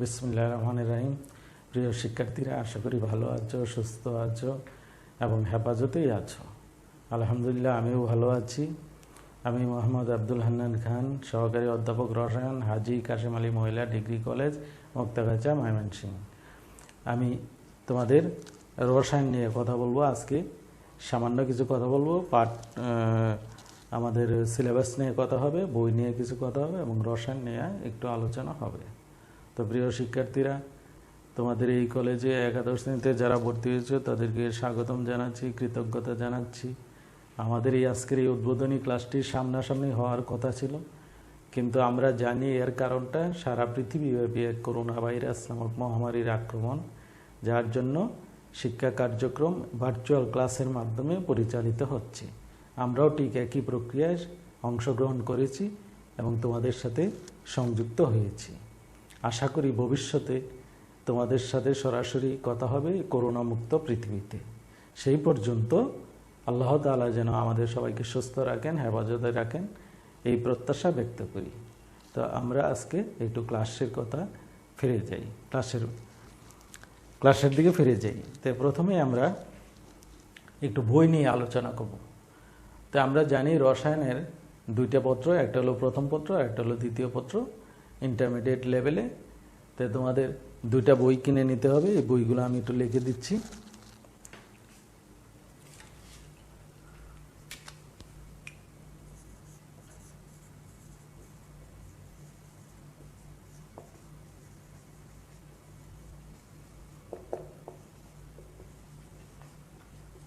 বিসমিল্লাহির রহমানির রহিম। প্রিয় শিক্ষার্থীরা, আশা করি ভালো আছো, সুস্থ আছো এবং হেফাজতেই আছো। আলহামদুলিল্লাহ, আমিও ভালো আছি। আমি মোহাম্মদ আব্দুল হান্নান খান, সহকারী অধ্যাপক রসায়ন, হাজী কাশেম আলী মহিলা ডিগ্রি কলেজ, মুক্তাগাছা, ময়মনসিংহ। আমি তোমাদের রসায়ন নিয়ে কথা বলবো। আজকে সামান্য কিছু কথা বলবো। আমাদের সিলেবাস নিয়ে কথা হবে, বই নিয়ে কিছু কথা হবে এবং রসায়ন নিয়ে একটু আলোচনা হবে। তো প্রিয় শিক্ষার্থীরা, তোমাদের এই কলেজে একাদশ শ্রেণীতে যারা ভর্তি হয়েছে তাদেরকে স্বাগতম জানাচ্ছি, কৃতজ্ঞতা জানাচ্ছি। আমাদের এই আজকের এই উদ্বোধনী ক্লাসটি সামনাসামনি হওয়ার কথা ছিল, কিন্তু আমরা জানি এর কারণটা সারা পৃথিবীব্যাপী এক করোনা ভাইরাস নামক মহামারীর আক্রমণ, যার জন্য শিক্ষা কার্যক্রম ভার্চুয়াল ক্লাসের মাধ্যমে পরিচালিত হচ্ছে। আমরাও ঠিক একই প্রক্রিয়ায় অংশগ্রহণ করেছি এবং তোমাদের সাথে সংযুক্ত হয়েছি। আশা করি ভবিষ্যতে তোমাদের সাথে সরাসরি কথা হবে করোনা মুক্ত পৃথিবীতে। সেই পর্যন্ত আল্লাহ তাআলা যেন আমাদের সবাইকে সুস্থ রাখেন, হেফাজতে রাখেন, এই প্রত্যাশা ব্যক্ত করি। তো আমরা আজকে একটু ক্লাসের কথা ফিরে যাই, ক্লাসের দিকে ফিরে যাই। তো প্রথমে আমরা একটু বই নিয়ে আলোচনা করব। তো আমরা জানি রসায়নের দুইটা পত্র, একটা হলো প্রথম পত্র, একটা হলো দ্বিতীয় পত্র ইন্টারমিডিয়েট লেভেলে। তো তোমাদের দুইটা বই কিনে নিতে হবে। এই বইগুলো আমি একটু লিখে দিচ্ছি।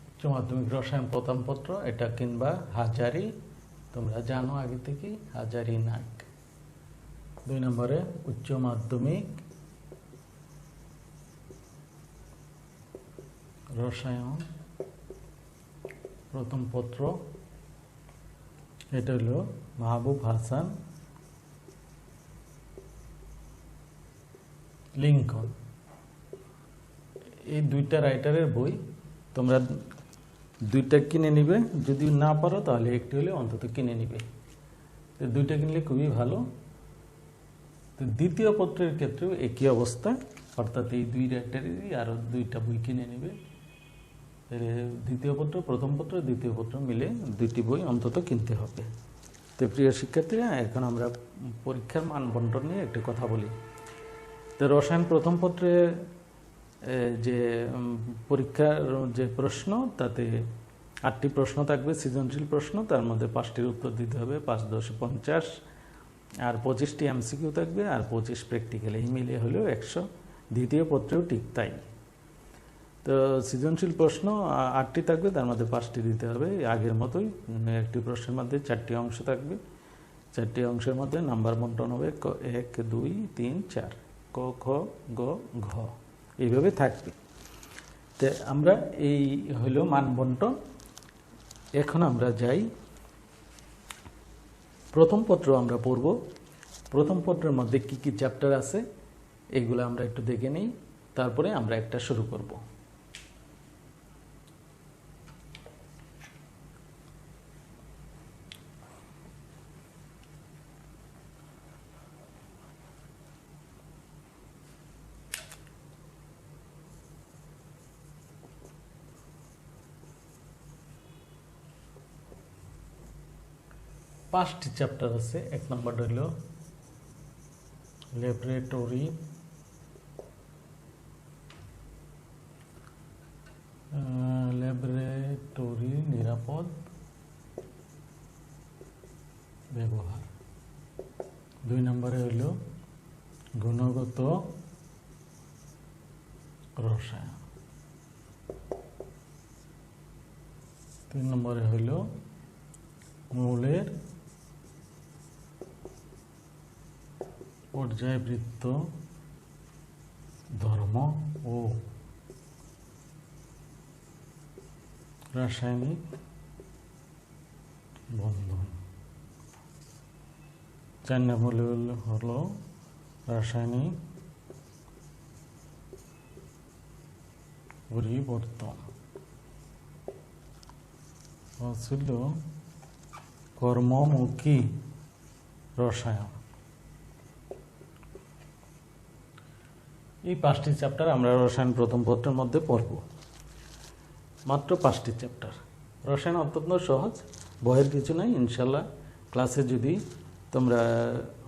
উচ্চ মাধ্যমিক রসায়ন প্রথম পত্র, এটা কিংবা হাজারি, তোমরা জানো আগে থেকে, হাজারি নাক। 2 নম্বরে উচ্চ মাধ্যমিক রসায়ন প্রথম পত্র, এটা হলো মাহবুব হাসান লিঙ্কন। এই দুইটা রাইটারের বই তোমরা দুইটা কিনে নিবে। যদি না পারো তাহলে একটি হলে অন্তত কিনে নিবে। তো দুইটা কিনলে খুবই ভালো। তো দ্বিতীয় পত্রের ক্ষেত্রেও একই অবস্থা, অর্থাৎ এই দুই রাইটারেরই আরও দুইটা বই কিনে নিবে। দ্বিতীয় পত্র, প্রথম পত্র, দ্বিতীয় পত্র মিলে দুইটি বই অন্তত কিনতে হবে। তো প্রিয় শিক্ষার্থীরা, এখন আমরা পরীক্ষার মান বন্টন নিয়ে একটু কথা বলি। তো রসায়ন প্রথম পত্রে যে পরীক্ষার যে প্রশ্ন, তাতে 8টি প্রশ্ন থাকবে, সৃজনশীল প্রশ্ন। তার মধ্যে 5টির উত্তর দিতে হবে, 5 × 10 = 50, আর 25টি এমসিকিউ থাকবে, আর 25 প্র্যাকটিক্যাল। এই মিলিয়ে হলেও 100। দ্বিতীয় পত্রেও ঠিক তাই। তো সৃজনশীল প্রশ্ন 8টি থাকবে, তার মধ্যে 5টি দিতে হবে, আগের মতোই। একটি প্রশ্নের মধ্যে 4টি অংশ থাকবে। 4টি অংশের মধ্যে নাম্বার বন্টন হবে 1, 2, 3, 4, ক, খ, গ, ঘ, এইভাবে থাকবে। তো আমরা এই হলো মান বন্টন। এখন আমরা যাই প্রথম পত্র আমরা পড়ব। প্রথম পত্রের মধ্যে কি কি চ্যাপ্টার আছে এগুলো আমরা একটু দেখে নিই, তারপরে আমরা একটা শুরু করব। পাঁচটি চ্যাপ্টার আছে। 1 নম্বরটা হলো ল্যাবরেটরি, নিরাপদ ব্যবহার। 2 নম্বরে হলো গুণগত রসায়ন। 3 নম্বরে হলো মৌলের পর্যায়বৃত্ত ধর্ম ও রাসায়নিক বন্ধন। 4 নম্বর হলো রাসায়নিক পরিবর্তন। ছিল কর্মমুখী রসায়ন। এই 5টি চ্যাপ্টার আমরা রসায়ন প্রথম পত্রের মধ্যে পড়ব। মাত্র 5টি চ্যাপ্টার। রসায়ন অত্যন্ত সহজ, ভয়ের কিছু নাই। ইনশাল্লাহ ক্লাসে যদি তোমরা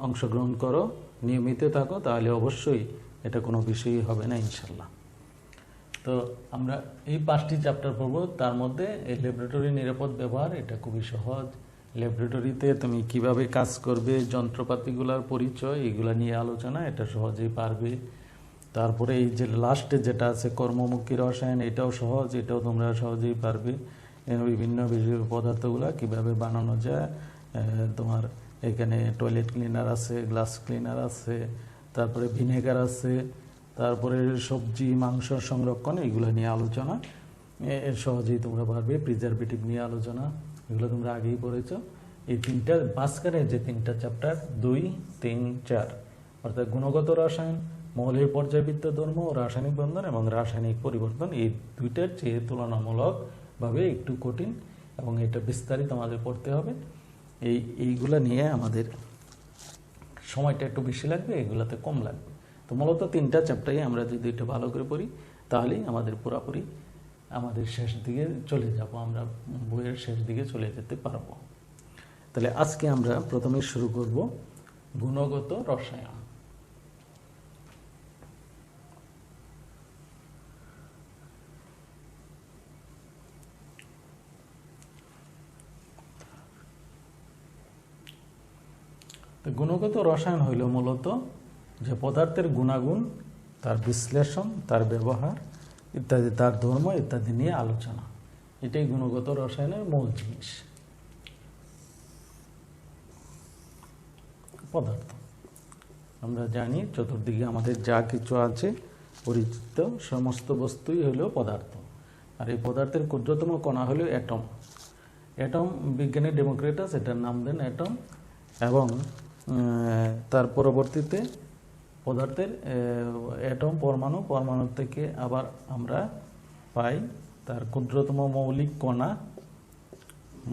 অংশগ্রহণ করো, নিয়মিত থাকো, তাহলে অবশ্যই এটা কোনো বিষয়ই হবে না ইনশাল্লাহ। তো আমরা এই 5টি চ্যাপ্টার পড়ব। তার মধ্যে এই ল্যাবরেটরি নিরাপদ ব্যবহার, এটা খুবই সহজ। ল্যাবরেটরিতে তুমি কিভাবে কাজ করবে, যন্ত্রপাতিগুলোর পরিচয়, এগুলো নিয়ে আলোচনা, এটা সহজেই পারবে। তারপরে এই যে লাস্টে যেটা আছে কর্মমুখী রসায়ন, এটাও সহজ, এটাও তোমরা সহজেই পারবে। বিভিন্ন পদার্থগুলো কিভাবে বানানো যায়, তোমার এখানে টয়লেট ক্লিনার আছে, গ্লাস ক্লিনার আছে, তারপরে ভিনেগার আছে, তারপরে সবজি মাংস সংরক্ষণ, এগুলো নিয়ে আলোচনা সহজেই তোমরা পারবে। প্রিজারভেটিভ নিয়ে আলোচনা, এগুলো তোমরা আগেই পড়েছো। এই তিনটা মাঝখানে যে তিনটা চ্যাপ্টার 2, 3, 4, অর্থাৎ গুণগত রসায়ন, মৌলের পর্যায়বৃত্ত ধর্ম ও রাসায়নিক বন্ধন এবং রাসায়নিক পরিবর্তন, এই দুইটার চেয়ে তুলনামূলকভাবে একটু কঠিন এবং এটা বিস্তারিত আমাদের পড়তে হবে। এইগুলা নিয়ে আমাদের সময়টা একটু বেশি লাগবে, এগুলাতে কম লাগবে। তো মূলত তিনটা চ্যাপ্টারই আমরা যদি একটু ভালো করে পড়ি, তাহলেই আমাদের পুরোপুরি আমাদের শেষ দিকে চলে যাব, আমরা বইয়ের শেষ দিকে চলে যেতে পারবো। তাহলে আজকে আমরা প্রথমে শুরু করব গুণগত রসায়ন। তো গুণগত রসায়ন হইল মূলত যে পদার্থের গুণাগুণ, তার বিশ্লেষণ, তার ব্যবহার ইত্যাদি, তার ধর্ম ইত্যাদি নিয়ে আলোচনা। এটাই গুণগত রসায়নের মূল জিনিস। পদার্থ আমরা জানি চতুর্দিকে আমাদের যা কিছু আছে পরিচিত সমস্ত বস্তুই হলো পদার্থ। আর এই পদার্থের ক্ষুদ্রতম কণা হলো অ্যাটম। অ্যাটম বিজ্ঞানী ডেমোক্রিটাস এটার নাম দেন অ্যাটম, এবং তার পরবর্তীতে পদার্থের অ্যাটম পরমাণু থেকে আবার আমরা পাই তার ক্ষুদ্রতম মৌলিক কণা।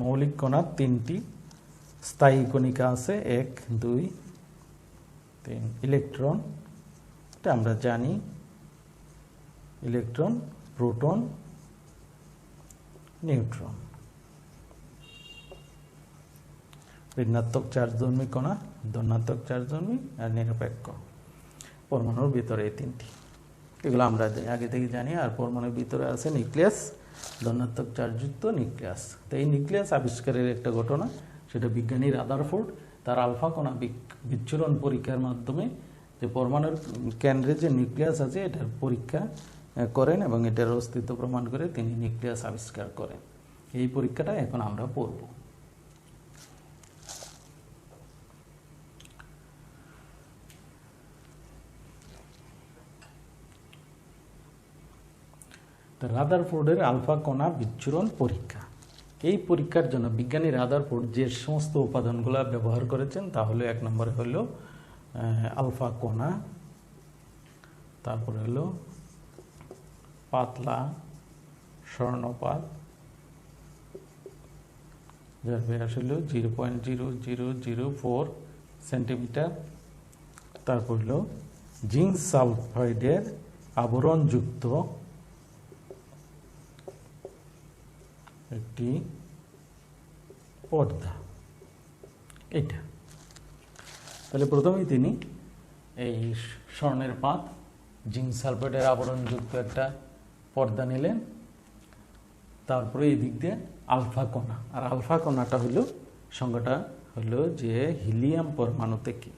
মৌলিক কণা 3টি, স্থায়ী কণিকা আছে 1, 2, 3। ইলেকট্রন, এটা আমরা জানি, ইলেকট্রন, প্রোটন, নিউট্রন। ঋণাত্মক চার্জধর্মী কণা, ধনাত্মক চার্জধর্মী আর নিরপেক্ষ। পরমাণুর ভিতরে এই 3টি, এগুলো আমরা আগে থেকে জানি। আর পরমাণুর ভিতরে আছে নিউক্লিয়াস, ধনাত্মক চার্জযুক্ত নিউক্লিয়াস। তো এই নিউক্লিয়াস আবিষ্কারের একটা ঘটনা, সেটা বিজ্ঞানী রাদারফোর্ড তার আলফা কণা বিচ্ছুরণ পরীক্ষার মাধ্যমে যে পরমাণুর কেন্দ্রে যে নিউক্লিয়াস আছে এটার পরীক্ষা করেন এবং এটার অস্তিত্ব প্রমাণ করে তিনি নিউক্লিয়াস আবিষ্কার করেন। এই পরীক্ষাটা এখন আমরা পড়ব। রাদারফোর্ডের আলফা কণা বিচ্ছুরণ পরীক্ষা। এই পরীক্ষার জন্য বিজ্ঞানী রাদারফোর্ড যে সমস্ত উপাদানগুলো ব্যবহার করেছেন তা হলো 1 নম্বরে হলো আলফা কণা, তারপরে হলো পাতলা স্বর্ণপাত, যার ব্যাস হলো 0.0004 সেন্টিমিটার। তারপর হলো জিঙ্ক সালফাইডের আবরণযুক্ত একটি পর্দা। এটা তাহলে প্রথমেই তিনি এই স্বর্ণের পাত, জিঙ্ক সালফাইডের আবরণযুক্ত একটা পর্দা নিলেন। তারপরে এই দিক দিয়ে আলফা কণা, আর আলফা কণাটা হলো সংখ্যাটা হলো যে হিলিয়াম পরমাণু থেকে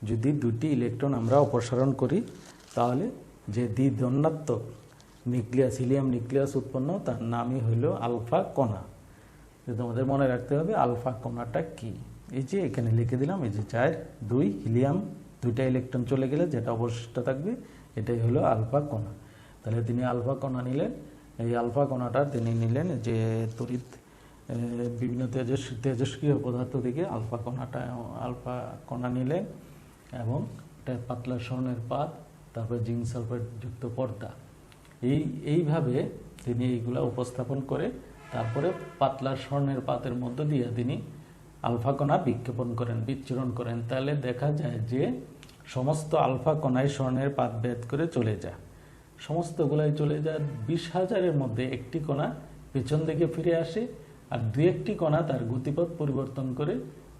যদি 2টি ইলেকট্রন আমরা অপসারণ করি, তাহলে যে দ্বিধনাত্মক নিউক্লিয়াস, হিলিয়াম নিউক্লিয়াস উৎপন্ন, তার নামই হলো আলফা কণা। তোমাদের মনে রাখতে হবে আলফা কণাটা কি। এই যে এখানে লিখে দিলাম, এই যে 4, 2 হিলিয়াম, 2টা ইলেকট্রন চলে গেলে যেটা অবশিষ্ট থাকবে এটাই হলো আলফা কণা। তাহলে তিনি আলফা কণা নিলেন। এই আলফা কণাটা তিনি নিলেন যে তড়িৎ বিভিন্ন তেজস্ক্রিয় পদার্থ থেকে আলফা কণা নিলেন, এবং এটা পাতলা স্বর্ণের পাত, তারপরে জিঙ্ক সালফাইড যুক্ত পর্দা। এইভাবে তিনি এইগুলা উপস্থাপন করে তারপরে পাতলা স্বর্ণের পাতের মধ্য দিয়ে তিনি আলফা কণা বিক্ষেপণ করেন, বিচ্ছুরণ করেন। তাহলে দেখা যায় যে সমস্ত আলফা কণায় স্বর্ণের পাত ভেদ করে চলে যায়। সমস্তগুলাই চলে যায়। 20,000-এর মধ্যে একটি কণা পেছন দিকে ফিরে আসে, আর 2-1টি কণা তার গতিপথ পরিবর্তন করে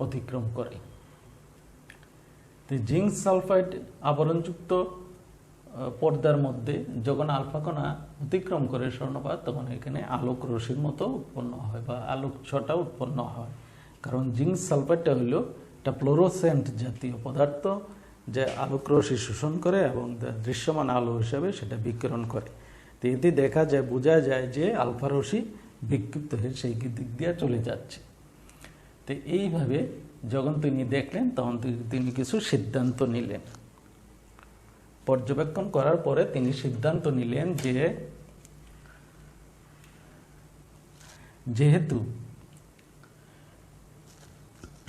অতিক্রম করে। তো জিঙ্ক সালফাইড আবরণযুক্ত পর্দার মধ্যে যখন আলফা কণা অতিক্রম করে স্বর্ণপাত, তখন এখানে আলোক রশ্মির মতো উৎপন্ন হয় বা আলোক ছটা উৎপন্ন হয়। কারণ জিঙ্ক সালফাইডটা হলো একটা ফ্লোরোসেন্ট জাতীয় পদার্থ, যে আলোক রশ্মি শোষণ করে এবং দৃশ্যমান আলো হিসাবে সেটা বিকিরণ করে। তো এতে দেখা যায়, বোঝা যায় যে আলফা রশ্মি বিক্ষিপ্ত হয়ে সেই দিক দিয়ে চলে যাচ্ছে। তো এইভাবে যখন তিনি দেখলেন, তখন তিনি কিছু সিদ্ধান্ত নিলেন। পর্যবেক্ষণ করার পরে তিনি সিদ্ধান্ত নিলেন যে যেহেতু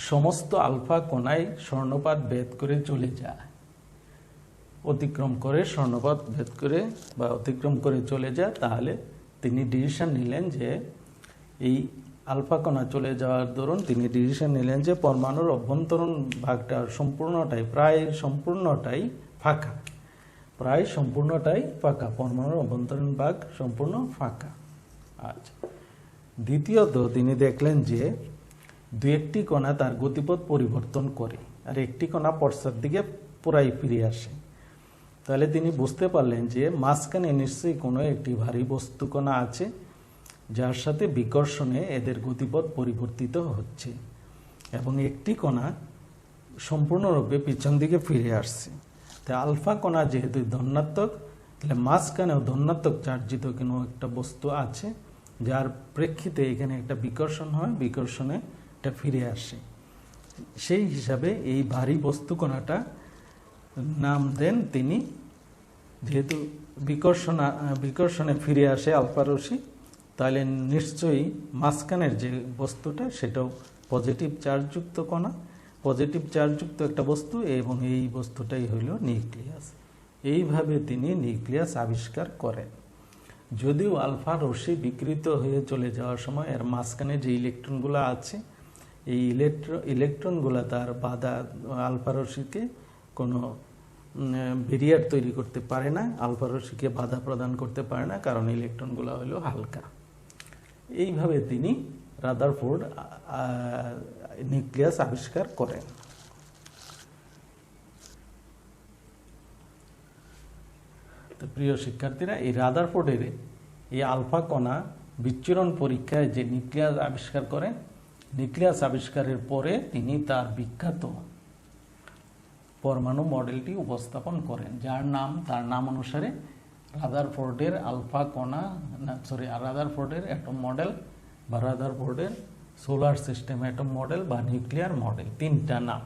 সমস্ত আলফা কণায় স্বর্ণপাত ভেদ করে চলে যায়, অতিক্রম করে স্বর্ণপাত ভেদ করে বা অতিক্রম করে চলে যায়, তাহলে তিনি ডিসিশন নিলেন যে এই আলফা কণা চলে যাওয়ার দরুন তিনি ডিসিশন নিলেন যে পরমাণুর অভ্যন্তরীণ ভাগটা প্রায় সম্পূর্ণটাই ফাঁকা। পরমাণুর অভ্যন্তরীণ ভাগ সম্পূর্ণ ফাঁকা। আচ্ছা, দ্বিতীয়ত তিনি দেখলেন যে 2-1টি কণা তার গতিপথ পরিবর্তন করে, আর একটি কণা পশ্চাৎ দিকে পুরাই ফিরে আসে। তাহলে তিনি বুঝতে পারলেন যে মাঝখানে নিশ্চয়ই কোনো একটি ভারী বস্তু কণা আছে, যার সাথে বিকর্ষণে এদের গতিপথ পরিবর্তিত হচ্ছে, এবং একটি কণা সম্পূর্ণরূপে পিছন দিকে ফিরে আসছে। তাই আলফা কণা যেহেতু ধনাত্মক, তাহলে মাঝখানেও ধনাত্মক চার্জিত কোনো একটা বস্তু আছে, যার প্রেক্ষিতে এখানে একটা বিকর্ষণ হয়, বিকর্ষণে এটা ফিরে আসে। সেই হিসাবে এই ভারী বস্তু কণাটা নাম দেন তিনি, যেহেতু বিকর্ষণে ফিরে আসে আলফা রশ্মি, তাহলে নিশ্চয়ই মাঝখানের যে বস্তুটা সেটাও পজিটিভ চার্জযুক্ত কণা, পজিটিভ চার্জযুক্ত একটা বস্তু, এবং এই বস্তুটাই হইল নিউক্লিয়াস। এইভাবে তিনি নিউক্লিয়াস আবিষ্কার করেন। যদিও আলফা রশ্মি বিকৃত হয়ে চলে যাওয়ার সময় এর মাঝখানে যে ইলেকট্রনগুলো আছে, এই ইলেকট্রনগুলো তার বাধা আলফা রশ্মিকে কোনো ব্যারিয়ার তৈরি করতে পারে না, আলফা রশ্মিকে বাধা প্রদান করতে পারে না, কারণ ইলেকট্রনগুলো হলো হালকা। এইভাবে তিনি রাদারফোর্ড নিউক্লিয়াস আবিষ্কার করেন। তো প্রিয় শিক্ষার্থীরা, এই রাদারফোর্ডের এই আলফা কণা বিচ্ছুরণ পরীক্ষায় যে নিউক্লিয়াস আবিষ্কার করেন, নিউক্লিয়াস আবিষ্কারের পরে তিনি তার বিখ্যাত পরমাণু মডেলটি উপস্থাপন করেন, তার নাম অনুসারে রাদারফোর্ডের রাদারফোর্ডের অ্যাটম মডেল বা রাদারফোর্ডের সোলার সিস্টেম অ্যাটম মডেল বা নিউক্লিয়ার মডেল, 3টা নাম।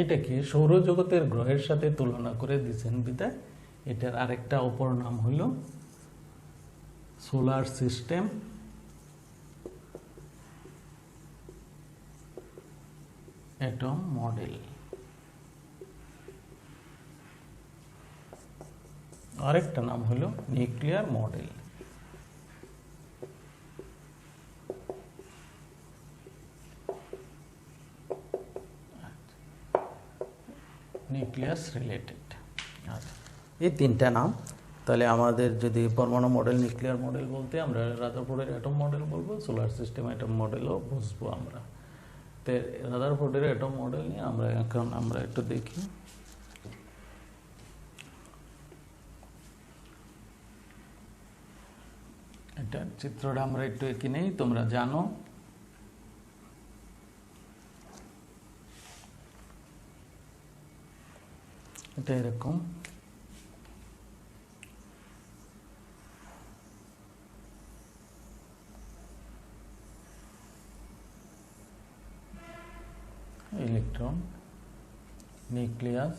এটাকে সৌরজগতের গ্রহের সাথে তুলনা করে দিয়েছেন বিদায় এটার আরেকটা অপর নাম হইল সোলার সিস্টেম অ্যাটম মডেল। আরেকটা নাম হলো নিউক্লিয়ার মডেল। Nucleus related. আচ্ছা, এই 3টা নাম। তাহলে আমাদের যদি পরমাণু মডেল, নিউক্লিয়ার মডেল বলতে আমরা রাদারফোর্ডের অ্যাটম মডেল বলবো, সোলার সিস্টেম অ্যাটম মডেলও বুঝবো আমরা। তো রাদারফোর্ডের অ্যাটম মডেল নিয়ে আমরা একটু দেখি। এটার চিত্রটা আমরা একটু এঁকে নেই, তোমরা জানো। এটা এরকম। ইলেকট্রন, নিউক্লিয়াস,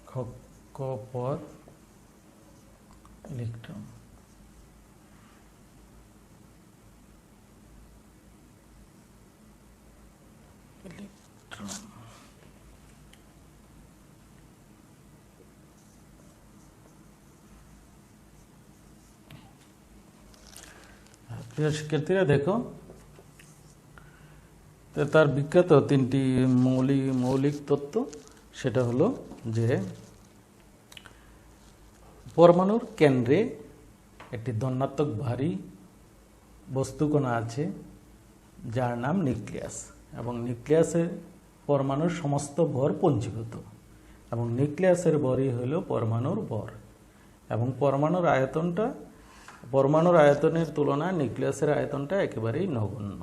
কক্ষপথ, ইলেকট্রন। প্রিয় শিক্ষার্থীরা দেখো, তো তার বিখ্যাত তিনটি মৌলিক তত্ত্ব, সেটা হলো যে পরমাণুর কেন্দ্রে একটি ধনাত্মক ভারী বস্তুকণা আছে যার নাম নিউক্লিয়াস, এবং নিউক্লিয়াসের পরমাণুর সমস্ত ভর পঞ্জীভূত, এবং নিউক্লিয়াসের ভরই হল পরমাণুর ভর, এবং পরমাণুর আয়তনের তুলনায় নিউক্লিয়াসের আয়তনটা একেবারেই নগণ্য।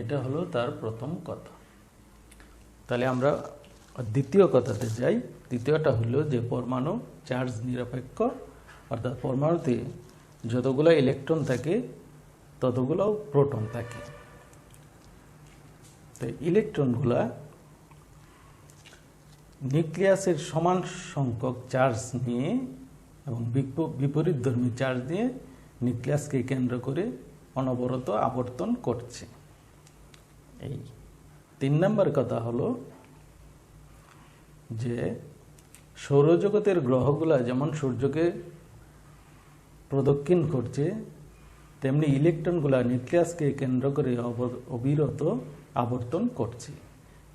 এটা হলো তার প্রথম কথা। তাহলে আমরা দ্বিতীয় কথাতে যাই। দ্বিতীয়টা হলো যে পরমাণু চার্জ নিরপেক্ষ, অর্থাৎ পরমাণুতে যতগুলো ইলেকট্রন থাকে ততগুলো প্রোটন থাকে। তো ইলেকট্রনগুলা নিউক্লিয়াসের সমান সংখ্যক চার্জ নিয়ে এবং বিপরীতধর্মী চার্জ দিয়ে নিউক্লিয়াসকে কেন্দ্র করে অনবরত আবর্তন করছে। এই 3 নম্বর কথা হলো যে সৌরজগতের গ্রহগুলা যেমন সূর্যকে প্রদক্ষিণ করছে, তেমনি ইলেকট্রনগুলা নিউক্লিয়াসকে কেন্দ্র করে অবিরত আবর্তন করছে,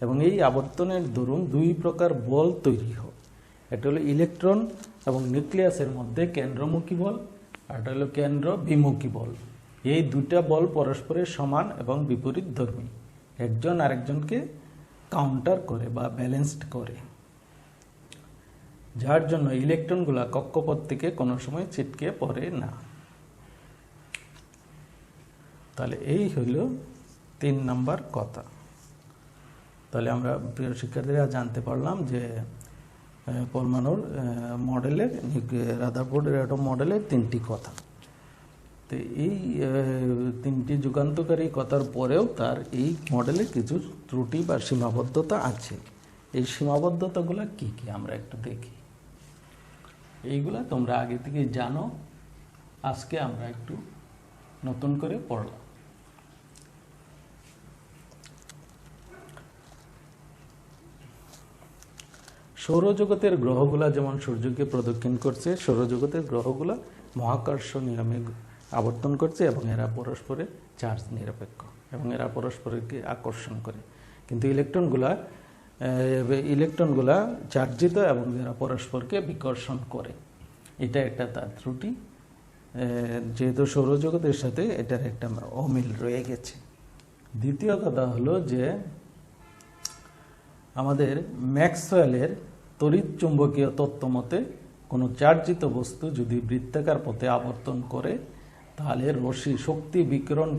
এবং এই আবর্তনের দরুন 2 প্রকার বল তৈরি হয়। এটা হলো ইলেকট্রন এবং নিউক্লিয়াসের মধ্যে কেন্দ্রমুখী বল, আর এটা হলো কেন্দ্র বিমুখী বল। এই 2টা বল পরস্পরের সমান এবং বিপরীতধর্মী, একজন আরেকজনকে কাউন্টার করে বা ব্যালেন্সড করে, যার জন্য ইলেকট্রনগুলা কক্ষপথ থেকে কোনো সময় ছিটকে পড়ে না। তাহলে এই হইল 3 নম্বর কথা। তাহলে আমরা প্রিয় শিক্ষার্থীরা জানতে পারলাম যে পরমাণুর মডেলের, রাদারফোর্ডের অ্যাটম মডেলের 3টি কথা। তো এই 3টি যুগান্তকারী কথার পরেও তার এই মডেলে কিছু ত্রুটি বা সীমাবদ্ধতা আছে। এই সীমাবদ্ধতাগুলো কি কি আমরা একটু দেখি। এইগুলা তোমরা আগে থেকে জানো, আজকে আমরা একটু নতুন করে পড়লাম। সৌরজগতের গ্রহগুলা যেমন সূর্যকে প্রদক্ষিণ করছে, সৌরজগতের গ্রহগুলা মহাকর্ষ নিয়মে আবর্তন করছে, এবং এরা পরস্পরের চার্জ নিরপেক্ষ এবং এরা পরস্পরকে আকর্ষণ করে। কিন্তু ইলেকট্রনগুলা চার্জিত এবং এরা পরস্পরকে বিকর্ষণ করে। এটা একটা তার ত্রুটি, যেহেতু সৌরজগতের সাথে এটার একটা অমিল রয়ে গেছে। দ্বিতীয় কথা হলো যে আমাদের ম্যাক্সওয়েলের তড়িৎ চুম্বকীয় তত্ত্ব মতে কোনো চার্জিত বস্তু যদি বৃত্তাকার পথে আবর্তন করে, তাহলে রশ্মি শক্তি বিকিরণ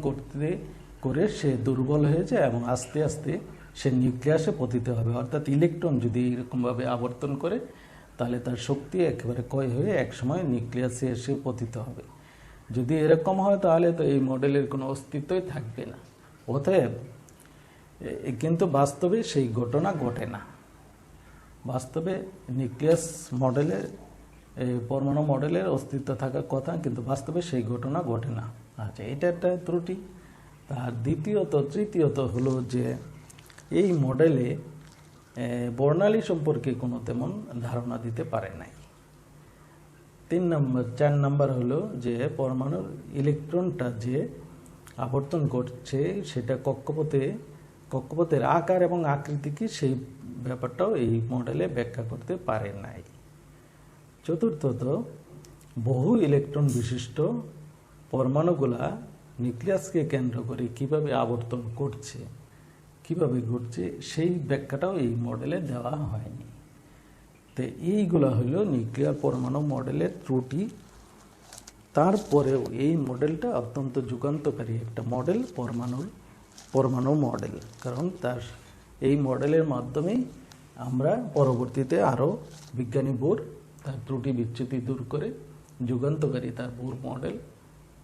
করে সে দুর্বল হয়ে যায় এবং আস্তে আস্তে সে নিউক্লিয়াসে পতিত হবে। অর্থাৎ ইলেকট্রন যদি এরকমভাবে আবর্তন করে, তাহলে তার শক্তি একেবারে ক্ষয় হয়ে একসময় নিউক্লিয়াসে এসে পতিত হবে। যদি এরকম হয় তাহলে তো এই মডেলের কোনো অস্তিত্বই থাকবে না। অতএব কিন্তু বাস্তবে সেই ঘটনা ঘটে না। বাস্তবে নিউক্লিয়াস মডেলের, পরমাণু মডেলের অস্তিত্ব থাকার কথা, কিন্তু বাস্তবে সেই ঘটনা ঘটে না। আচ্ছা, এটা একটা ত্রুটি। তার তৃতীয়ত হলো যে এই মডেলে বর্ণালী সম্পর্কে কোনো তেমন ধারণা দিতে পারে নাই। 4 নম্বর হলো যে পরমাণুর ইলেকট্রনটা যে আবর্তন করছে সেটা কক্ষপথের আকার এবং আকৃতি কি, সেই ব্যাপারটাও এই মডেলে ব্যাখ্যা করতে পারে নাই। চতুর্থত, বহু ইলেকট্রন বিশিষ্ট পরমাণুগুলা নিউক্লিয়াসকে কেন্দ্র করে কিভাবে আবর্তন করছে, কিভাবে ঘটছে, সেই ব্যাখ্যাটাও এই মডেলে দেওয়া হয়নি। তো এইগুলা হইল নিউক্লিয়ার পরমাণু মডেলের ত্রুটি। তারপরেও এই মডেলটা অত্যন্ত যুগান্তকারী একটা মডেল, পরমাণু মডেল। কারণ এই মডেলের মাধ্যমেই আমরা পরবর্তীতে আরও বিজ্ঞানী বোর তার ত্রুটি বিচ্যুতি দূর করে যুগান্তকারী তার বোর মডেল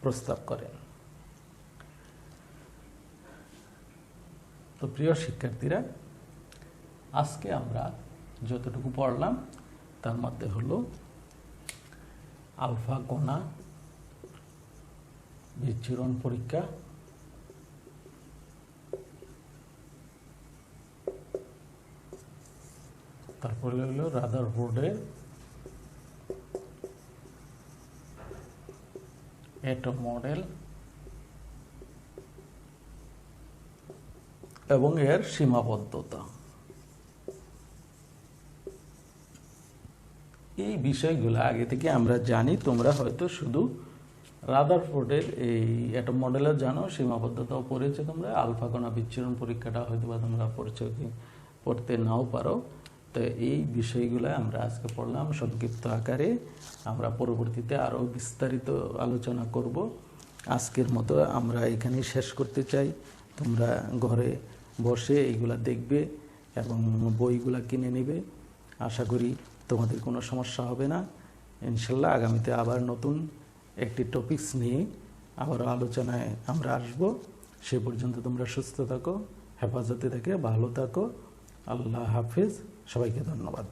প্রস্তাব করেন। তো প্রিয় শিক্ষার্থীরা, আজকে আমরা যতটুকু পড়লাম তার মধ্যে হলো আলফা কণা বিচ্ছুরণ পরীক্ষা, তারপরে হলো রাদারফোর্ডের অ্যাটম মডেল, এবং এর সীমাবদ্ধতা। এই বিষয়গুলো আগে থেকে আমরা জানি, তোমরা হয়তো শুধু রাদারফোর্ডের এই অ্যাটম মডেলের জানো, সীমাবদ্ধতাও পড়েছে তোমরা, আলফা কণা বিচ্ছুরণ পরীক্ষাটা হয়তো বা তোমরা পড়তে নাও পারো। তো এই বিষয়গুলো আমরা আজকে পড়লাম সংক্ষিপ্ত আকারে, আমরা পরবর্তীতে আরও বিস্তারিত আলোচনা করব। আজকের মতো আমরা এখানেই শেষ করতে চাই। তোমরা ঘরে বসে এইগুলা দেখবে এবং বইগুলা কিনে নেবে। আশা করি তোমাদের কোনো সমস্যা হবে না। ইনশাল্লাহ আগামীতে আবার নতুন একটি টপিকস নিয়ে আবারও আলোচনায় আমরা আসব। সে পর্যন্ত তোমরা সুস্থ থাকো, হেফাজতে থেকে ভালো থাকো। আল্লাহ হাফিজ, সবাইকে ধন্যবাদ।